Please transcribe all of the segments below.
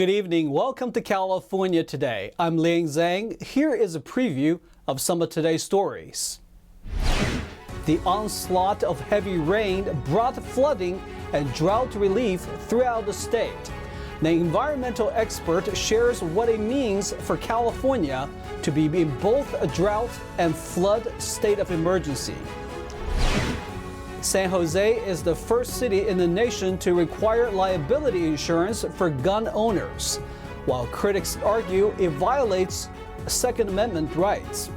Good evening. Welcome to California Today. I'm Liang Zhang. Here is a preview of some of today's stories. The onslaught of heavy rain brought flooding and drought relief throughout the state. The environmental expert shares what it means for California to be in both a drought and flood state of emergency. San Jose is the first city in the nation to require liability insurance for gun owners, while critics argue it violates Second Amendment rights.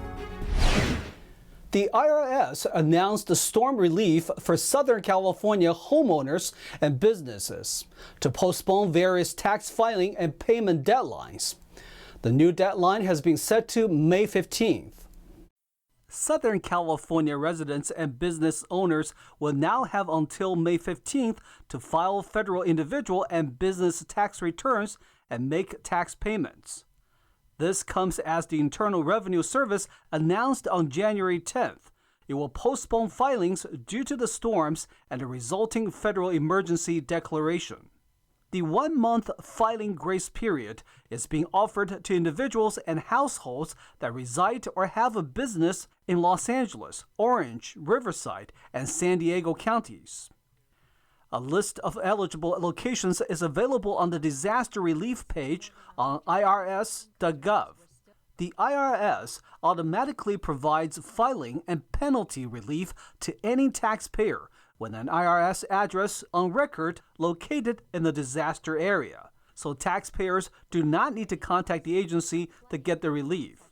The IRS announced the storm relief for Southern California homeowners and businesses to postpone various tax filing and payment deadlines. The new deadline has been set to May 15th. Southern California residents and business owners will now have until May 15th to file federal individual and business tax returns and make tax payments. This comes as the Internal Revenue Service announced on January 10th. It will postpone filings due to the storms and the resulting federal emergency declaration. The 1-month filing grace period is being offered to individuals and households that reside or have a business in Los Angeles, Orange, Riverside, and San Diego counties. A list of eligible locations is available on the disaster relief page on IRS.gov. The IRS automatically provides filing and penalty relief to any taxpayer when an IRS address on record located in the disaster area, so taxpayers do not need to contact the agency to get the relief.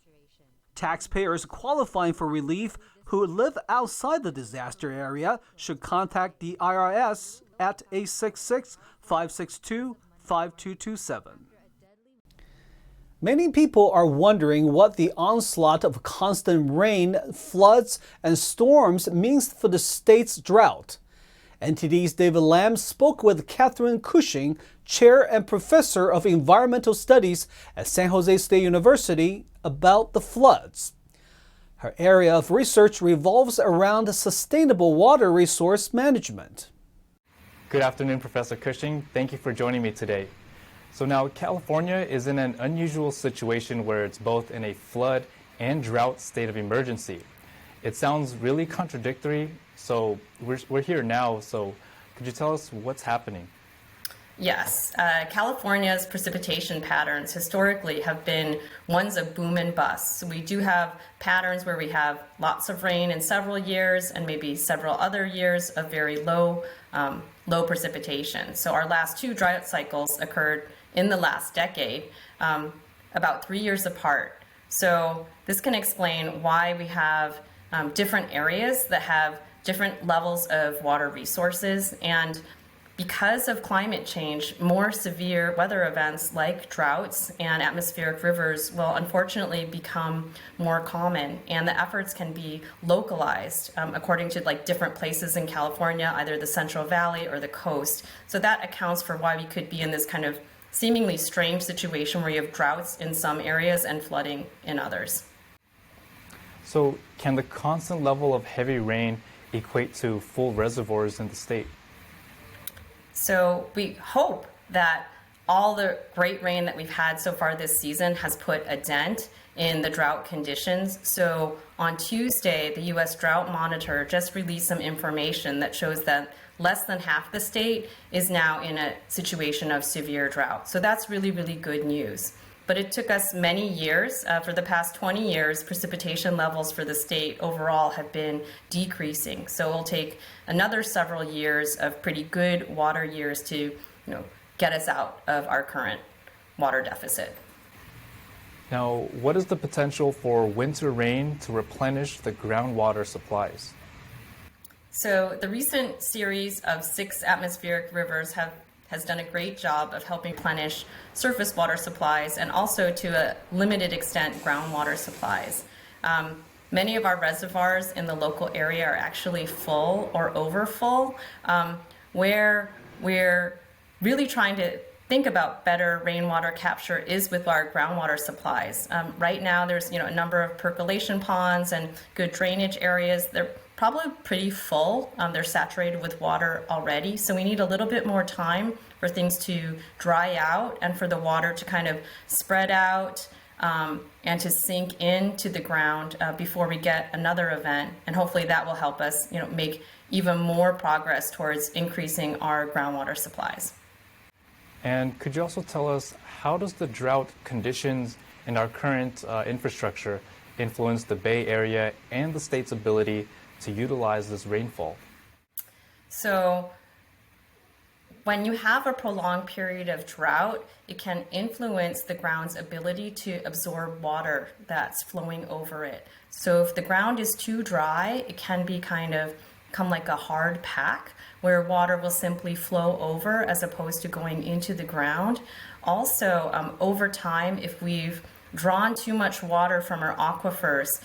Taxpayers qualifying for relief who live outside the disaster area should contact the IRS at 866-562-5227. Many people are wondering what the onslaught of constant rain, floods, and storms means for the state's drought. NTD's David Lam spoke with Catherine Cushing, Chair and Professor of Environmental Studies at San Jose State University, about the floods. Her area of research revolves around sustainable water resource management. Good afternoon, Professor Cushing. Thank you for joining me today. So now California is in an unusual situation where it's both in a flood and drought state of emergency. It sounds really contradictory, so we're here now, so could you tell us what's happening? Yes, California's precipitation patterns historically have been ones of boom and bust. So we do have patterns where we have lots of rain in several years and maybe several other years of very low precipitation. So our last two drought cycles occurred in the last decade, about 3 years apart. So this can explain why we have different areas that have different levels of water resources, and because of climate change, more severe weather events like droughts and atmospheric rivers will unfortunately become more common, and the efforts can be localized according to different places in California, either the Central Valley or the coast. So that accounts for why we could be in this kind of seemingly strange situation where you have droughts in some areas and flooding in others. So can the constant level of heavy rain equate to full reservoirs in the state? So we hope that all the great rain that we've had so far this season has put a dent in the drought conditions. So on Tuesday, the U.S. Drought Monitor just released some information that shows that less than half the state is now in a situation of severe drought. So that's really, really good news. But it took us many years. For the past 20 years, precipitation levels for the state overall have been decreasing. So it'll take another several years of pretty good water years to, get us out of our current water deficit. Now, what is the potential for winter rain to replenish the groundwater supplies? So the recent series of 6 atmospheric rivers has done a great job of helping replenish surface water supplies and also, to a limited extent, groundwater supplies. Many of our reservoirs in the local area are actually full or overfull, where we're really trying to think about better rainwater capture is with our groundwater supplies. Right now there's a number of percolation ponds and good drainage areas. They're probably pretty full. They're saturated with water already, so we need a little bit more time for things to dry out and for the water to kind of spread out and to sink into the ground before we get another event. And hopefully that will help us, make even more progress towards increasing our groundwater supplies. And could you also tell us, how does the drought conditions and our current infrastructure influence the Bay Area and the state's ability to utilize this rainfall? So when you have a prolonged period of drought, it can influence the ground's ability to absorb water that's flowing over it. So if the ground is too dry, it can become like a hard pack where water will simply flow over as opposed to going into the ground. Also, over time, if we've drawn too much water from our aquifers,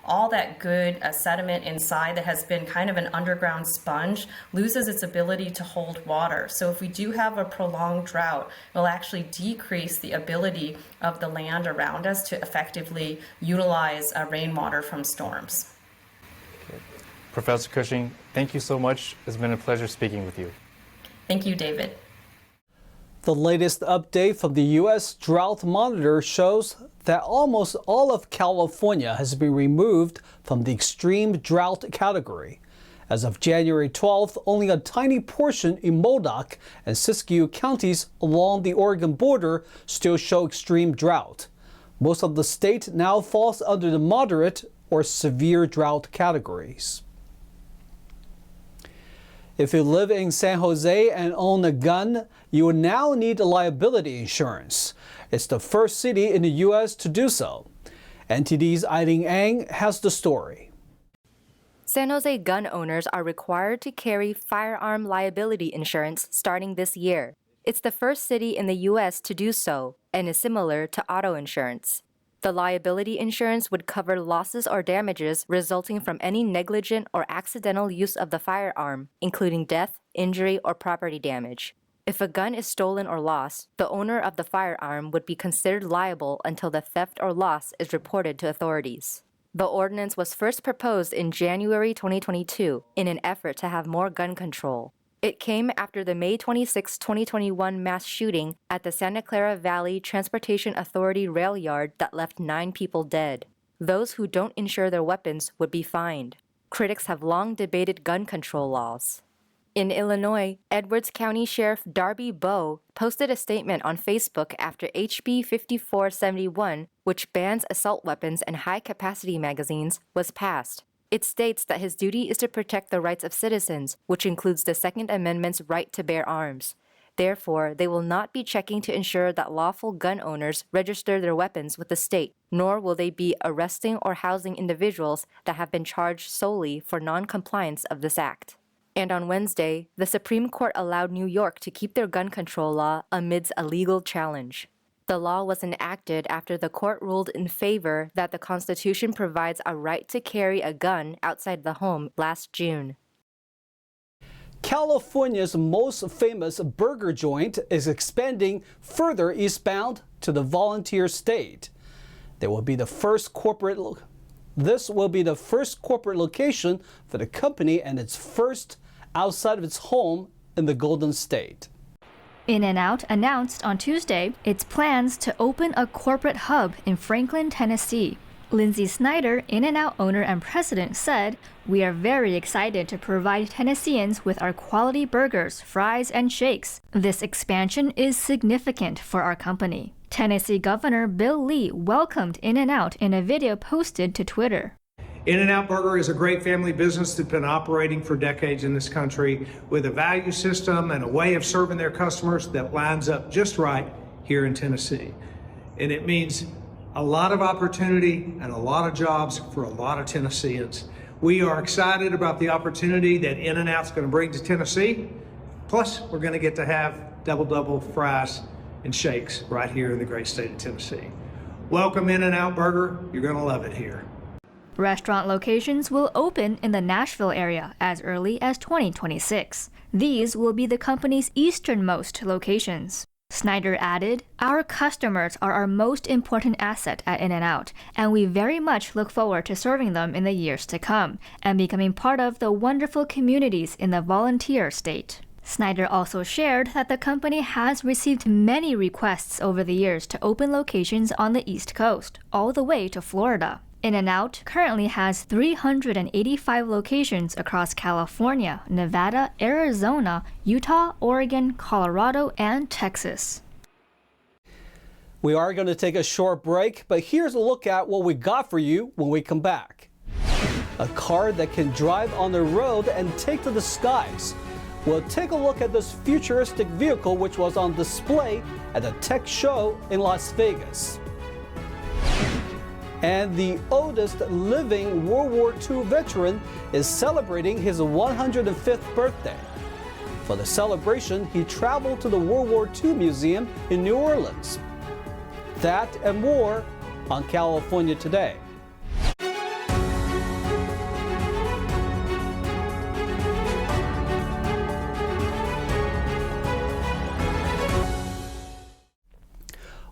all that good sediment inside that has been kind of an underground sponge loses its ability to hold water. So if we do have a prolonged drought, it will actually decrease the ability of the land around us to effectively utilize rainwater from storms. Okay. Professor Cushing, thank you so much. It's been a pleasure speaking with you. Thank you, David. The latest update from the U.S. Drought Monitor shows that almost all of California has been removed from the extreme drought category. As of January 12th, only a tiny portion in Modoc and Siskiyou counties along the Oregon border still show extreme drought. Most of the state now falls under the moderate or severe drought categories. If you live in San Jose and own a gun, you will now need liability insurance. It's the first city in the U.S. to do so. NTD's Eileen Ang has the story. San Jose gun owners are required to carry firearm liability insurance starting this year. It's the first city in the U.S. to do so and is similar to auto insurance. The liability insurance would cover losses or damages resulting from any negligent or accidental use of the firearm, including death, injury, or property damage. If a gun is stolen or lost, the owner of the firearm would be considered liable until the theft or loss is reported to authorities. The ordinance was first proposed in January 2022 in an effort to have more gun control. It came after the May 26, 2021 mass shooting at the Santa Clara Valley Transportation Authority rail yard that left 9 people dead. Those who don't insure their weapons would be fined. Critics have long debated gun control laws. In Illinois, Edwards County Sheriff Darby Bowe posted a statement on Facebook after HB 5471, which bans assault weapons and high-capacity magazines, was passed. It states that his duty is to protect the rights of citizens, which includes the Second Amendment's right to bear arms. Therefore, they will not be checking to ensure that lawful gun owners register their weapons with the state, nor will they be arresting or housing individuals that have been charged solely for non-compliance of this act. And on Wednesday, the Supreme Court allowed New York to keep their gun control law amidst a legal challenge. The law was enacted after the court ruled in favor that the Constitution provides a right to carry a gun outside the home last June. California's most famous burger joint is expanding further eastbound to the Volunteer State. This will be the first corporate location for the company and its first outside of its home in the Golden State. In-N-Out announced on Tuesday its plans to open a corporate hub in Franklin, Tennessee. Lindsay Snyder, In-N-Out owner and president, said, "We are very excited to provide Tennesseans with our quality burgers, fries, and shakes. This expansion is significant for our company." Tennessee Governor Bill Lee welcomed In-N-Out in a video posted to Twitter. In-N-Out Burger is a great family business that's been operating for decades in this country with a value system and a way of serving their customers that lines up just right here in Tennessee. And it means a lot of opportunity and a lot of jobs for a lot of Tennesseans. We are excited about the opportunity that In-N-Out's going to bring to Tennessee. Plus, we're going to get to have double fries and shakes right here in the great state of Tennessee. Welcome In-N-Out Burger. You're going to love it here. Restaurant locations will open in the Nashville area as early as 2026. These will be the company's easternmost locations. Snyder added, "Our customers are our most important asset at In-N-Out, and we very much look forward to serving them in the years to come and becoming part of the wonderful communities in the Volunteer State." Snyder also shared that the company has received many requests over the years to open locations on the East Coast, all the way to Florida. In-N-Out currently has 385 locations across California, Nevada, Arizona, Utah, Oregon, Colorado, and Texas. We are going to take a short break, but here's a look at what we got for you when we come back. A car that can drive on the road and take to the skies. We'll take a look at this futuristic vehicle which was on display at the tech show in Las Vegas. And the oldest living World War II veteran is celebrating his 105th birthday. For the celebration, he traveled to the World War II Museum in New Orleans. That and more on California Today.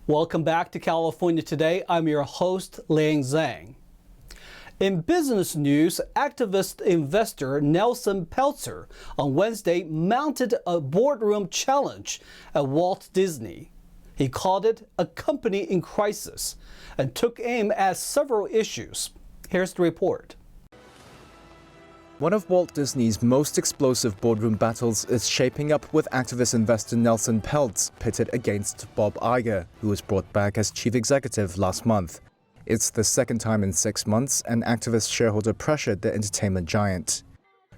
Welcome back to California Today. I'm your host, Liang Zhang. In business news, activist investor Nelson Peltzer on Wednesday mounted a boardroom challenge at Walt Disney. He called it a company in crisis and took aim at several issues. Here's the report. One of Walt Disney's most explosive boardroom battles is shaping up with activist investor Nelson Peltz pitted against Bob Iger, who was brought back as chief executive last month. It's the second time in 6 months an activist shareholder pressured the entertainment giant.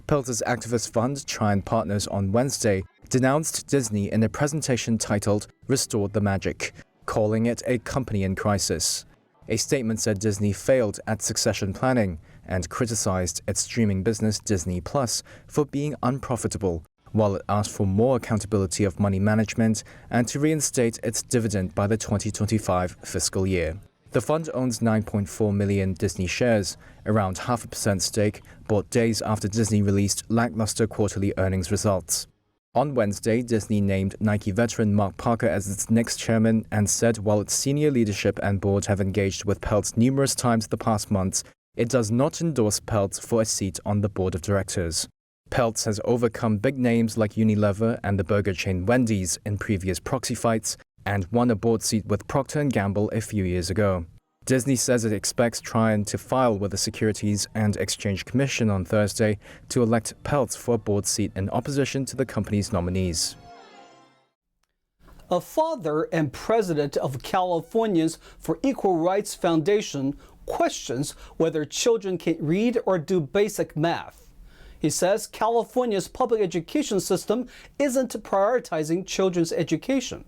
Peltz's activist fund, Trian Partners, on Wednesday denounced Disney in a presentation titled Restore the Magic, calling it a company in crisis. A statement said Disney failed at succession planning and criticized its streaming business Disney Plus for being unprofitable, while it asked for more accountability of money management and to reinstate its dividend by the 2025 fiscal year. The fund owns 9.4 million Disney shares, around 0.5% stake, bought days after Disney released lackluster quarterly earnings results. On Wednesday, Disney named Nike veteran Mark Parker as its next chairman and said while its senior leadership and board have engaged with Peltz numerous times the past months, it does not endorse Peltz for a seat on the board of directors. Peltz has overcome big names like Unilever and the burger chain Wendy's in previous proxy fights and won a board seat with Procter & Gamble a few years ago. Disney says it expects Trian to file with the Securities and Exchange Commission on Thursday to elect Peltz for a board seat in opposition to the company's nominees. A father and president of Californians for Equal Rights Foundation questions whether children can read or do basic math. He says California's public education system isn't prioritizing children's education.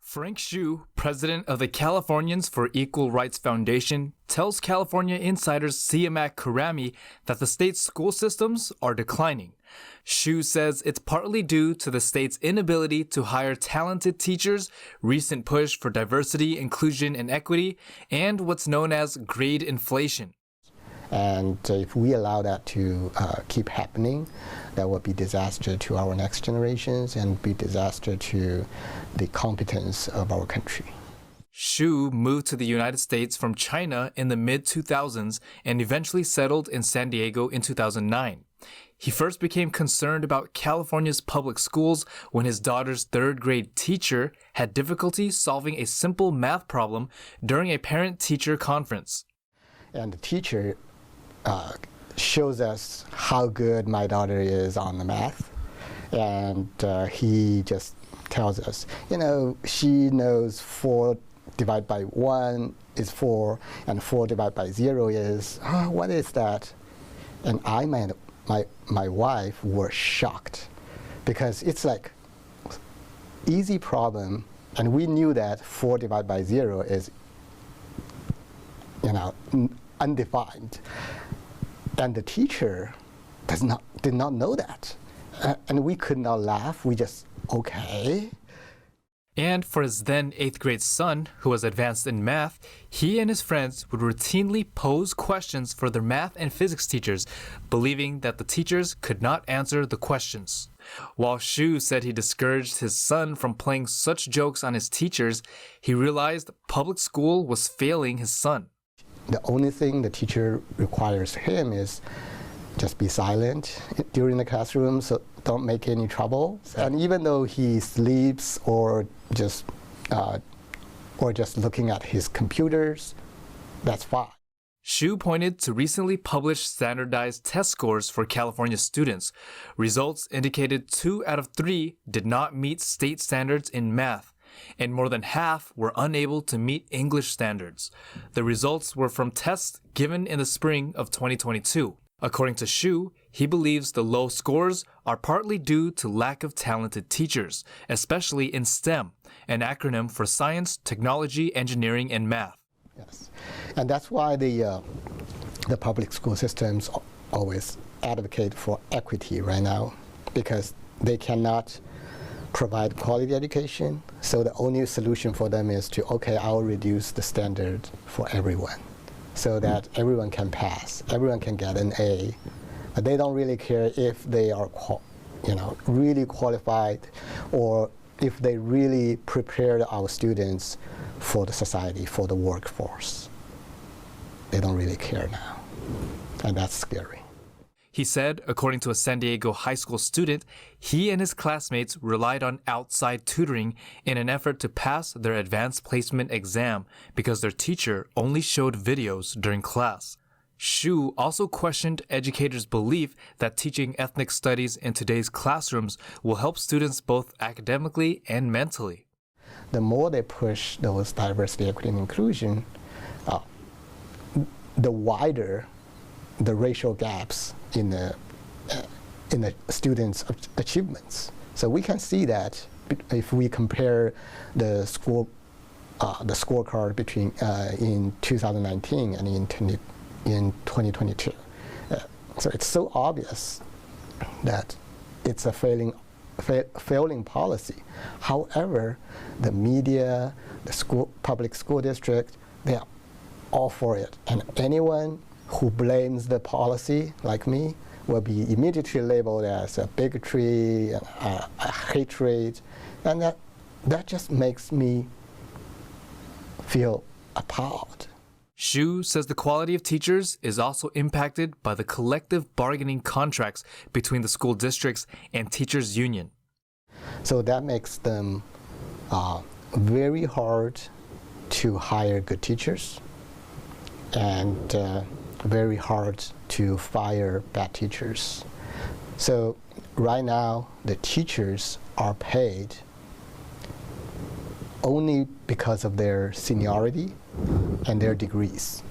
Frank Hsu, president of the Californians for Equal Rights Foundation, tells California Insider's Siamak Karami that the state's school systems are declining. Hsu says it's partly due to the state's inability to hire talented teachers, recent push for diversity, inclusion, and equity, and what's known as grade inflation. And if we allow that to keep happening, that would be disaster to our next generations and be disaster to the competence of our country. Hsu moved to the United States from China in the mid-2000s and eventually settled in San Diego in 2009. He first became concerned about California's public schools when his daughter's third-grade teacher had difficulty solving a simple math problem during a parent-teacher conference. And the teacher shows us how good my daughter is on the math. And he just tells us, you know, she knows 4 divided by 1 is 4, and 4 divided by 0 is, what is that? And I and my wife were shocked because it's like easy problem, and we knew that 4 divided by 0 is, you know, undefined. And the teacher did not know that. And we could not laugh. We just, okay. And for his then 8th grade son, who was advanced in math, he and his friends would routinely pose questions for their math and physics teachers, believing that the teachers could not answer the questions. While Hsu said he discouraged his son from playing such jokes on his teachers, he realized public school was failing his son. The only thing the teacher requires him is just be silent during the classroom, so don't make any trouble. And even though he sleeps or just looking at his computers, that's fine. Xu pointed to recently published standardized test scores for California students. Results indicated 2 out of 3 did not meet state standards in math, and more than half were unable to meet English standards. The results were from tests given in the spring of 2022. According to Xu, he believes the low scores are partly due to lack of talented teachers, especially in STEM, an acronym for science, technology, engineering, and math. Yes, and that's why the public school systems always advocate for equity right now, because they cannot provide quality education. So the only solution for them is to, okay, I'll reduce the standard for everyone, so that everyone can pass, everyone can get an A. But they don't really care if they are, really qualified, or if they really prepared our students for the society, for the workforce. They don't really care now, and that's scary. He said, according to a San Diego high school student, he and his classmates relied on outside tutoring in an effort to pass their advanced placement exam because their teacher only showed videos during class. Xu also questioned educators' belief that teaching ethnic studies in today's classrooms will help students both academically and mentally. The more they push those diversity, equity, and inclusion, the wider the racial gaps in the students' achievements. So we can see that if we compare the scorecard between in 2019 and in 2022. So it's so obvious that it's a failing policy. However, the media, the public school district, they are all for it. And anyone who blames the policy, like me, will be immediately labeled as a bigotry, a hatred, and that just makes me feel appalled. Xu says the quality of teachers is also impacted by the collective bargaining contracts between the school districts and teachers' union. So that makes them very hard to hire good teachers, and very hard to fire bad teachers. So right now, the teachers are paid only because of their seniority and their degrees.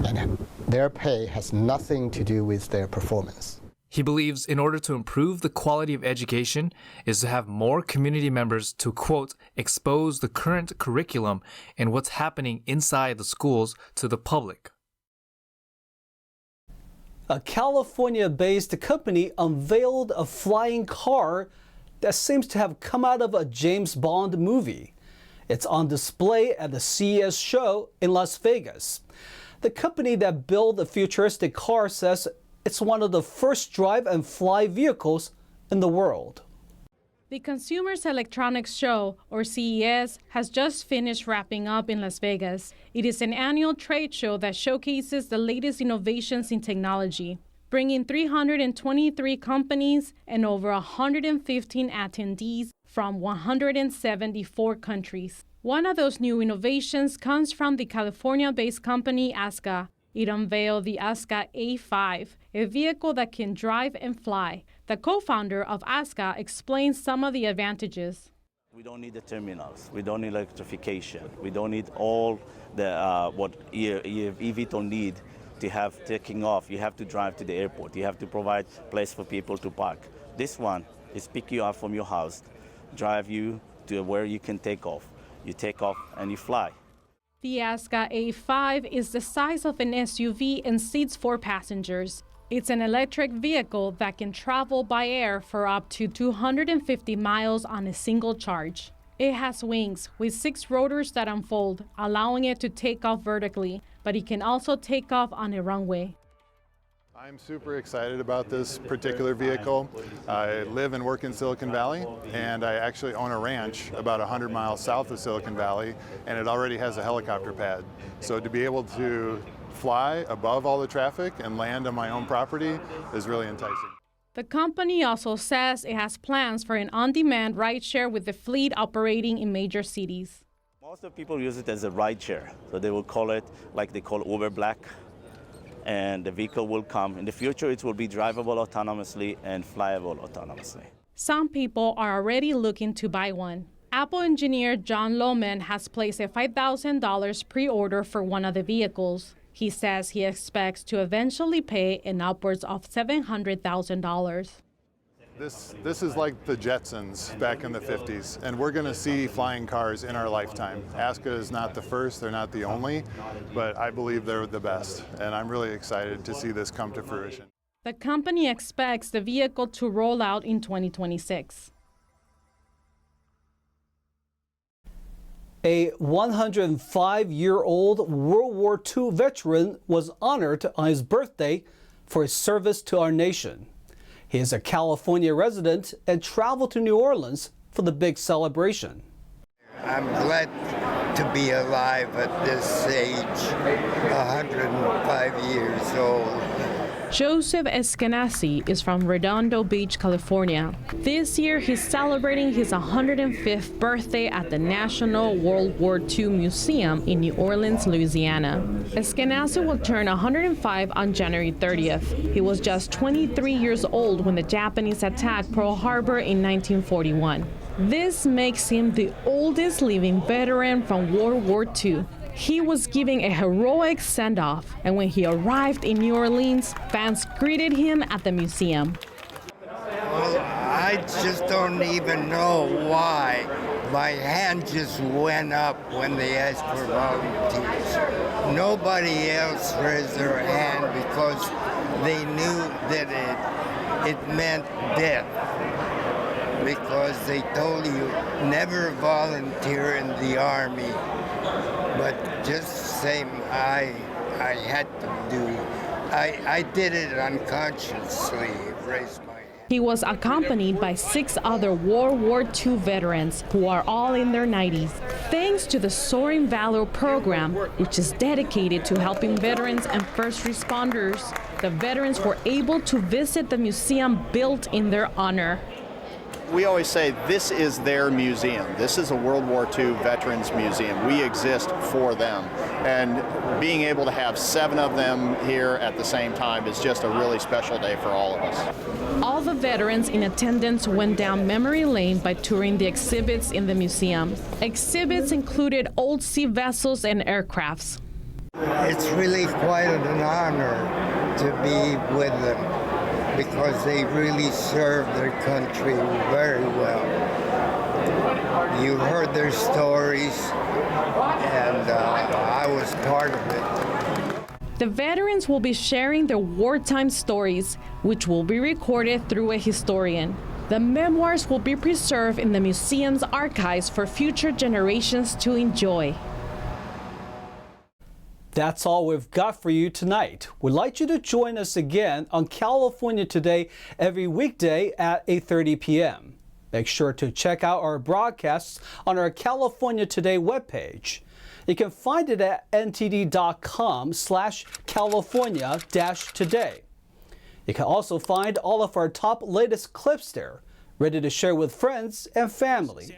And their pay has nothing to do with their performance. He believes in order to improve the quality of education is to have more community members to, quote, expose the current curriculum and what's happening inside the schools to the public. A California-based company unveiled a flying car that seems to have come out of a James Bond movie. It's on display at the CES show in Las Vegas. The company that built the futuristic car says it's one of the first drive and fly vehicles in the world. The Consumer Electronics Show, or CES, has just finished wrapping up in Las Vegas. It is an annual trade show that showcases the latest innovations in technology, bringing 323 companies and over 115 attendees from 174 countries. One of those new innovations comes from the California-based company ASCA. It unveiled the ASCA A5, a vehicle that can drive and fly. The co-founder of ASCA explains some of the advantages. We don't need the terminals. We don't need electrification. We don't need all the what eVTOL need to have taking off. You have to drive to the airport. You have to provide place for people to park. This one is pick you up from your house, drive you to where you can take off. You take off and you fly. The ASCA A5 is the size of an SUV and seats 4 passengers. It's an electric vehicle that can travel by air for up to 250 miles on a single charge. It has wings with 6 rotors that unfold, allowing it to take off vertically, but it can also take off on a runway. I'm super excited about this particular vehicle. I live and work in Silicon Valley, and I actually own a ranch about 100 miles south of Silicon Valley, and it already has a helicopter pad. So to be able to fly above all the traffic and land on my own property is really enticing. The company also says it has plans for an on-demand rideshare with the fleet operating in major cities. Most of the people use it as a rideshare, so they will call it like they call Uber Black, and the vehicle will come. In the future, it will be drivable autonomously and flyable autonomously. Some people are already looking to buy one. Apple engineer John Lohman has placed a $5,000 pre-order for one of the vehicles. He says he expects to eventually pay an upwards of $700,000. This is like the Jetsons back in the 50s, and we're going to see flying cars in our lifetime. Aska is not the first, they're not the only, but I believe they're the best, and I'm really excited to see this come to fruition. The company expects the vehicle to roll out in 2026. A 105-year-old World War II veteran was honored on his birthday for his service to our nation. He is a California resident and traveled to New Orleans for the big celebration. I'm glad to be alive at this age, 105 years old. Joseph Eskenazi is from Redondo Beach, California. This year, he's celebrating his 105th birthday at the National World War II Museum in New Orleans, Louisiana. Eskenazi will turn 105 on January 30th. He was just 23 years old when the Japanese attacked Pearl Harbor in 1941. This makes him the oldest living veteran from World War II. He was giving a heroic send-off, and when he arrived in New Orleans, fans greeted him at the museum. Well, I just don't even know why. My hand just went up when they asked for volunteers. Nobody else raised their hand because they knew that it meant death. Because they told you never volunteer in the Army. But just the same, I had to do. I did it unconsciously, raised my hand. He was accompanied by 6 other World War II veterans who are all in their 90s. Thanks to the Soaring Valor program, which is dedicated to helping veterans and first responders, the veterans were able to visit the museum built in their honor. We always say this is their museum. This is a World War II Veterans Museum. We exist for them. And being able to have 7 of them here at the same time is just a really special day for all of us. All the veterans in attendance went down memory lane by touring the exhibits in the museum. Exhibits included old sea vessels and aircrafts. It's really quite an honor to be with them, because they really served their country very well. You heard their stories, and I was part of it. The veterans will be sharing their wartime stories, which will be recorded through a historian. The memoirs will be preserved in the museum's archives for future generations to enjoy. That's all we've got for you tonight. We'd like you to join us again on California Today every weekday at 8:30 p.m. Make sure to check out our broadcasts on our California Today webpage. You can find it at ntd.com/California-Today. You can also find all of our top latest clips there, ready to share with friends and family.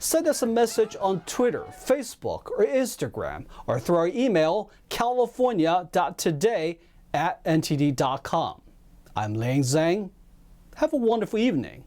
Send us a message on Twitter, Facebook, or Instagram, or through our email, california.today@ntd.com. I'm Liang Zhang. Have a wonderful evening.